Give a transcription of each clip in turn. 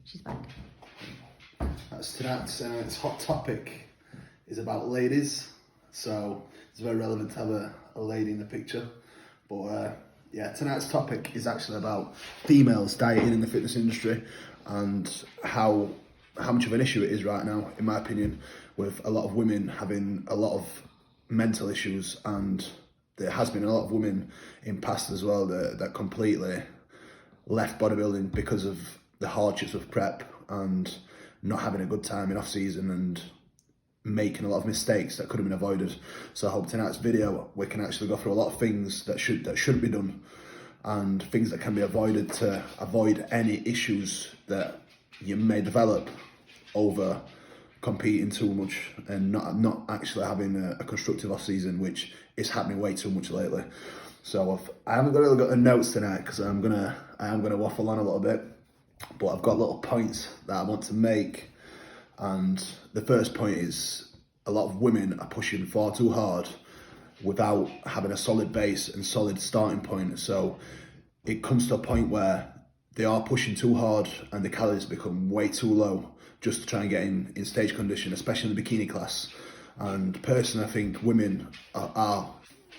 she's back. That's tonight's hot topic is about ladies, so it's very relevant to have a lady in the picture. But yeah, tonight's topic is actually about females dieting in the fitness industry and how much of an issue it is right now, in my opinion, with a lot of women having a lot of mental issues, and there has been a lot of women in past as well that completely left bodybuilding because of the hardships of prep and not having a good time in off season and making a lot of mistakes that could have been avoided. So I hope tonight's video we can actually go through a lot of things that shouldn't be done and things that can be avoided to avoid any issues that you may develop over competing too much and not actually having a constructive off season, which is happening way too much lately. So I haven't really got the notes tonight because I am gonna waffle on a little bit, but I've got little points that I want to make. And the first point is a lot of women are pushing far too hard without having a solid base and solid starting point. So it comes to a point where they are pushing too hard and the calories become way too low just to try and get in stage condition, especially in the bikini class. And personally, I think women are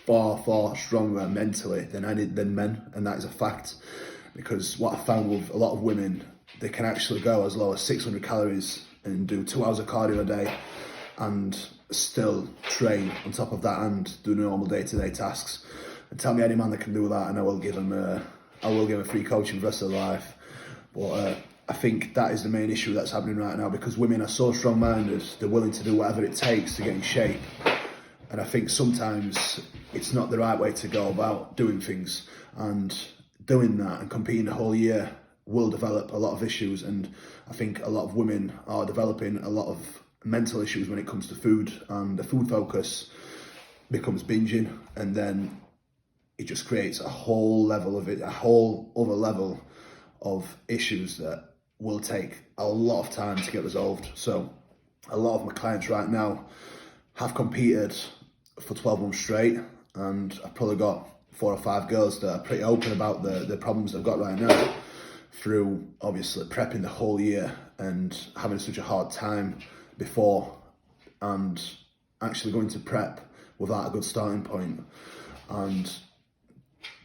far stronger mentally than men, and that is a fact. Because what I found with a lot of women, they can actually go as low as 600 calories and do 2 hours of cardio a day and still train on top of that and do normal day-to-day tasks. And tell me any man that can do that, and I will give him a free coaching for the rest of their life. But I think that is the main issue that's happening right now, because women are so strong-minded, they're willing to do whatever it takes to get in shape. And I think sometimes it's not the right way to go about doing things, and doing that and competing the whole year will develop a lot of issues. And I think a lot of women are developing a lot of mental issues when it comes to food, and the food focus becomes binging, and then it just creates a whole other level of issues that will take a lot of time to get resolved. So a lot of my clients right now have competed for 12 months straight, and I've probably got 4 or 5 girls that are pretty open about the problems they've got right now through obviously prepping the whole year and having such a hard time before and actually going to prep without a good starting point. And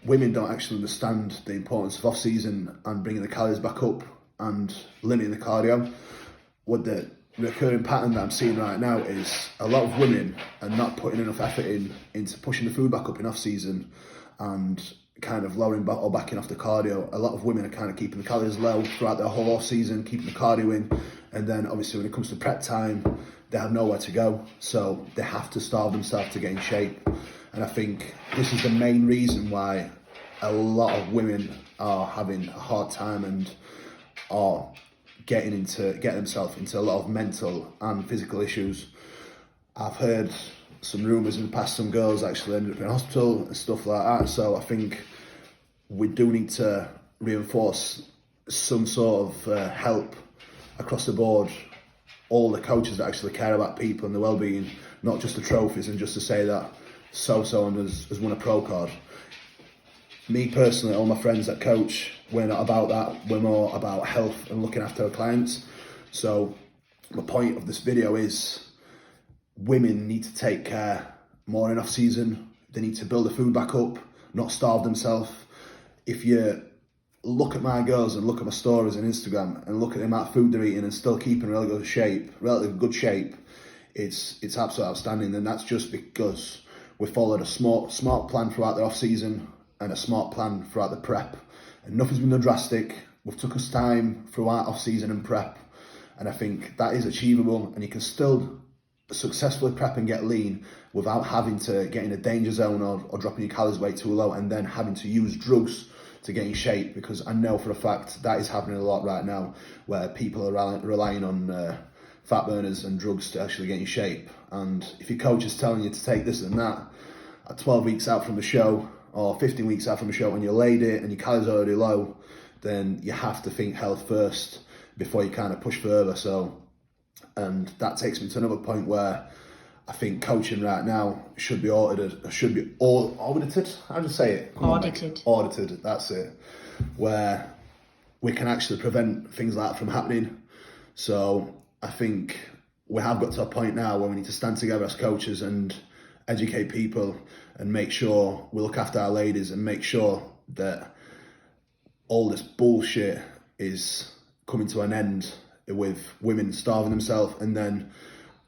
women don't actually understand the importance of off season and bringing the calories back up and limiting the cardio. What the recurring pattern that I'm seeing right now is a lot of women are not putting enough effort into pushing the food back up in off season and kind of lowering back or backing off the cardio. A lot of women are kind of keeping the calories low throughout their whole off season, keeping the cardio in, and then obviously when it comes to prep time, they have nowhere to go, so they have to starve themselves to get in shape. And I think this is the main reason why a lot of women are having a hard time and are getting themselves into a lot of mental and physical issues. I've heard some rumours in the past, some girls actually ended up in hospital and stuff like that. So I think we do need to reinforce some sort of help across the board. All the coaches that actually care about people and their well-being, not just the trophies and just to say that so-and has won a pro card. Me personally, all my friends that coach, we're not about that. We're more about health and looking after our clients. So the point of this video is women need to take care more in off season. They need to build the food back up, not starve themselves. If you look at my girls and look at my stories on Instagram and look at the amount of food they're eating and still keeping relatively good shape, it's absolutely outstanding. And that's just because we followed a smart plan throughout the off season and a smart plan throughout the prep. And nothing's been done drastic. We've took us time throughout off season and prep, and I think that is achievable, and you can still successfully prep and get lean without having to get in a danger zone or dropping your calories way too low and then having to use drugs to get in shape. Because I know for a fact that is happening a lot right now, where people are relying on fat burners and drugs to actually get in shape. And if your coach is telling you to take this and that at 12 weeks out from the show or 15 weeks out from the show and you laid it and your calories are already low, then you have to think health first before you kind of push further. So, and that takes me to another point where I think coaching right now should be audited. Audited? How do you say it? Audited. Audited, that's it. Where we can actually prevent things like that from happening. So I think we have got to a point now where we need to stand together as coaches and educate people and make sure we look after our ladies and make sure that all this bullshit is coming to an end with women starving themselves and then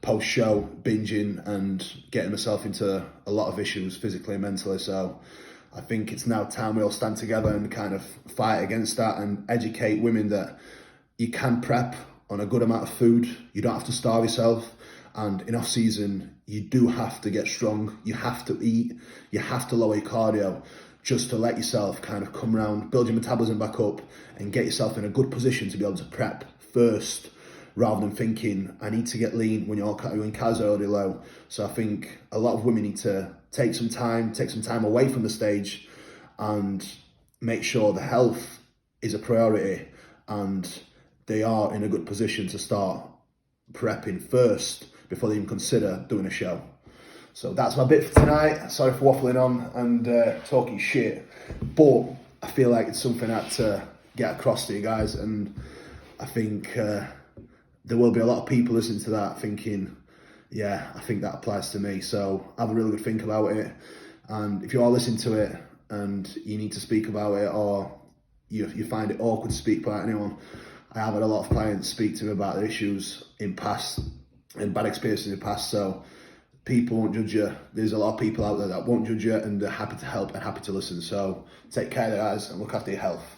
post-show binging and getting themselves into a lot of issues physically and mentally. So I think it's now time we all stand together and kind of fight against that and educate women that you can prep on a good amount of food. You don't have to starve yourself. And in off-season, you do have to get strong. You have to eat. You have to lower your cardio just to let yourself kind of come around, build your metabolism back up and get yourself in a good position to be able to prep first, rather than thinking, I need to get lean when your calories are already low. So I think a lot of women need to take some time away from the stage and make sure the health is a priority and they are in a good position to start prepping first before they even consider doing a show. So that's my bit for tonight. Sorry for waffling on and talking shit, but I feel like it's something I had to get across to you guys, and I think there will be a lot of people listening to that thinking, yeah, I think that applies to me. So have a really good think about it. And if you are listening to it and you need to speak about it, or you find it awkward to speak about anyone, I have had a lot of clients speak to me about their issues in past and bad experiences in the past. So people won't judge you. There's a lot of people out there that won't judge you and they're happy to help and happy to listen. So take care, guys, and look after your health.